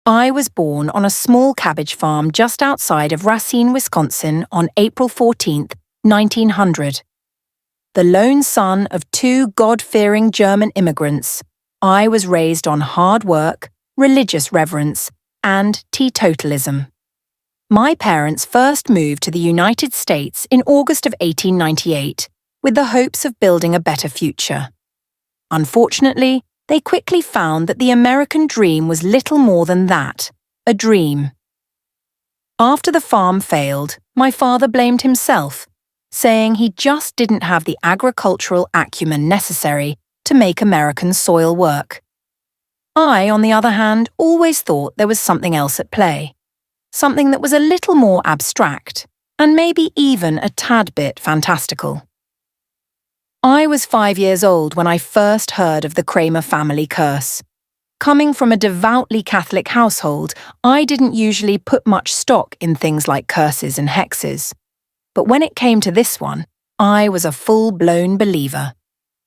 I was born on a small cabbage farm just outside of Racine, Wisconsin on April 14th, 1900. The lone son of two God-fearing German immigrants, I was raised on hard work, religious reverence, and teetotalism. My parents first moved to the United States in August of 1898 with the hopes of building a better future. Unfortunately, they quickly found that the American dream was little more than that, a dream. After the farm failed, my father blamed himself, saying he just didn't have the agricultural acumen necessary to make American soil work. I, on the other hand, always thought there was something else at play, something that was a little more abstract, and maybe even a tad bit fantastical. I was 5 years old when I first heard of the Kramer family curse. Coming from a devoutly Catholic household, I didn't usually put much stock in things like curses and hexes. But when it came to this one, I was a full-blown believer.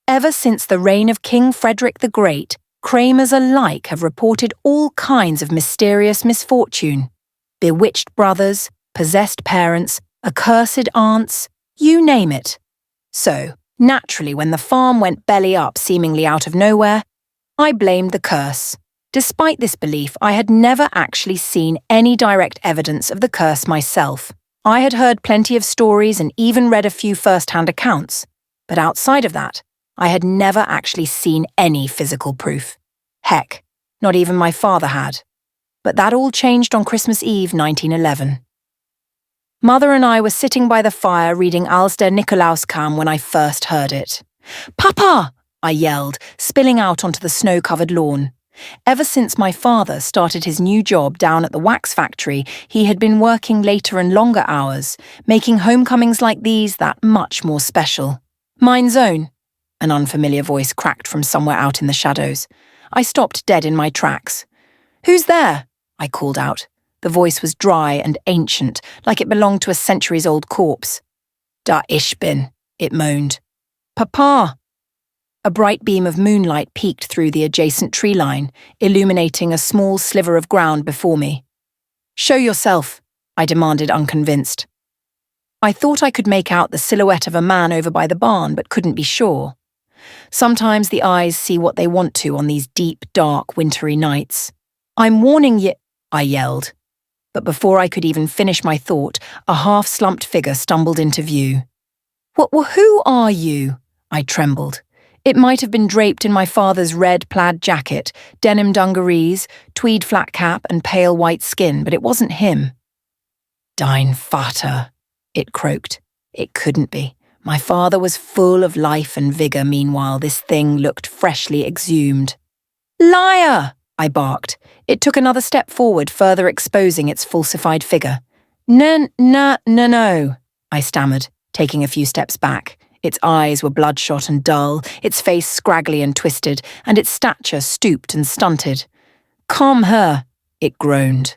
Ever since the reign of King Frederick the Great, Kramers alike have reported all kinds of mysterious misfortune. Bewitched brothers, possessed parents, accursed aunts, you name it. So, naturally, when the farm went belly up seemingly out of nowhere, I blamed the curse. Despite this belief, I had never actually seen any direct evidence of the curse myself. I had heard plenty of stories and even read a few first-hand accounts, but outside of that, I had never actually seen any physical proof. Heck, not even my father had. But that all changed on Christmas Eve 1911. Mother and I were sitting by the fire reading Als der Nikolaus kam when I first heard it. "Papa!" I yelled, spilling out onto the snow-covered lawn. Ever since my father started his new job down at the wax factory, he had been working later and longer hours, making homecomings like these that much more special. "Mine's own," an unfamiliar voice cracked from somewhere out in the shadows. I stopped dead in my tracks. "Who's there?" I called out. The voice was dry and ancient, like it belonged to a centuries-old corpse. "Da ich bin," it moaned. "Papa!" A bright beam of moonlight peeked through the adjacent tree line, illuminating a small sliver of ground before me. "Show yourself," I demanded, unconvinced. I thought I could make out the silhouette of a man over by the barn, but couldn't be sure. Sometimes the eyes see what they want to on these deep, dark, wintry nights. "I'm warning you," I yelled. But before I could even finish my thought, a half-slumped figure stumbled into view. Who are you?" I trembled. It might have been draped in my father's red plaid jacket, denim dungarees, tweed flat cap and pale white skin, but it wasn't him. "Dein Vater," it croaked. It couldn't be. My father was full of life and vigour, meanwhile this thing looked freshly exhumed. "Liar!" I barked. It took another step forward, further exposing its falsified figure. No, I stammered, taking a few steps back. Its eyes were bloodshot and dull, its face scraggly and twisted, and its stature stooped and stunted. "Calm her," it groaned.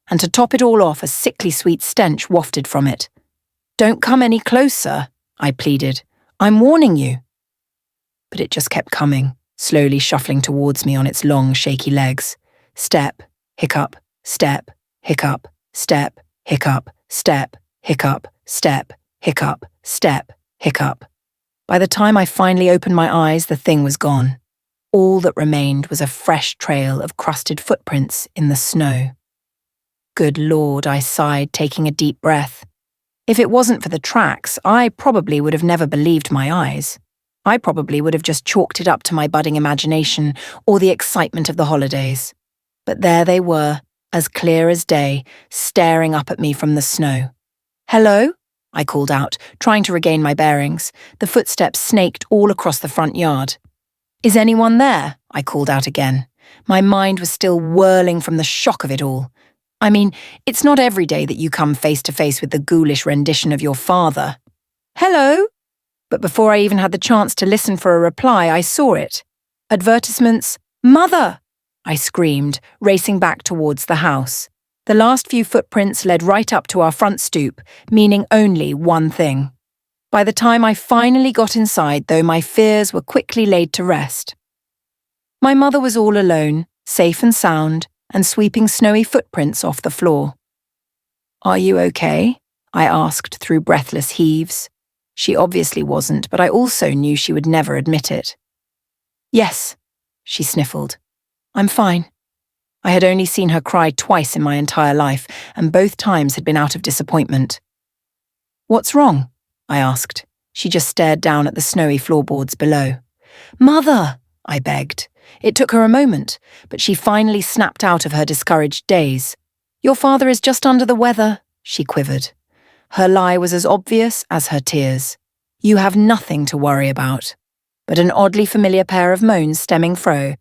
And to top it all off, a sickly sweet stench wafted from it. "Don't come any closer," I pleaded. "I'm warning you." But it just kept coming, slowly shuffling towards me on its long, shaky legs. Step, hiccup, step, hiccup, step, hiccup, step, hiccup, step, hiccup, step, hiccup. By the time I finally opened my eyes, the thing was gone. All that remained was a fresh trail of crusted footprints in the snow. Good Lord, I sighed, taking a deep breath. If it wasn't for the tracks, I probably would have never believed my eyes. I probably would have just chalked it up to my budding imagination or the excitement of the holidays. But there they were, as clear as day, staring up at me from the snow. "Hello?" I called out, trying to regain my bearings. The footsteps snaked all across the front yard. "Is anyone there?" I called out again. My mind was still whirling from the shock of it all. I mean, it's not every day that you come face to face with the ghoulish rendition of your father. "Hello?" But before I even had the chance to listen for a reply, I saw it. Advertisements. "Mother!" I screamed, racing back towards the house. The last few footprints led right up to our front stoop, meaning only one thing. By the time I finally got inside, though, my fears were quickly laid to rest. My mother was all alone, safe and sound, and sweeping snowy footprints off the floor. "Are you okay?" I asked through breathless heaves. She obviously wasn't, but I also knew she would never admit it. "Yes," she sniffled. "I'm fine." I had only seen her cry twice in my entire life, and both times had been out of disappointment. "What's wrong?" I asked. She just stared down at the snowy floorboards below. "Mother!" I begged. It took her a moment, but she finally snapped out of her discouraged daze. "Your father is just under the weather," she quivered. Her lie was as obvious as her tears. "You have nothing to worry about." But an oddly familiar pair of moans stemming fro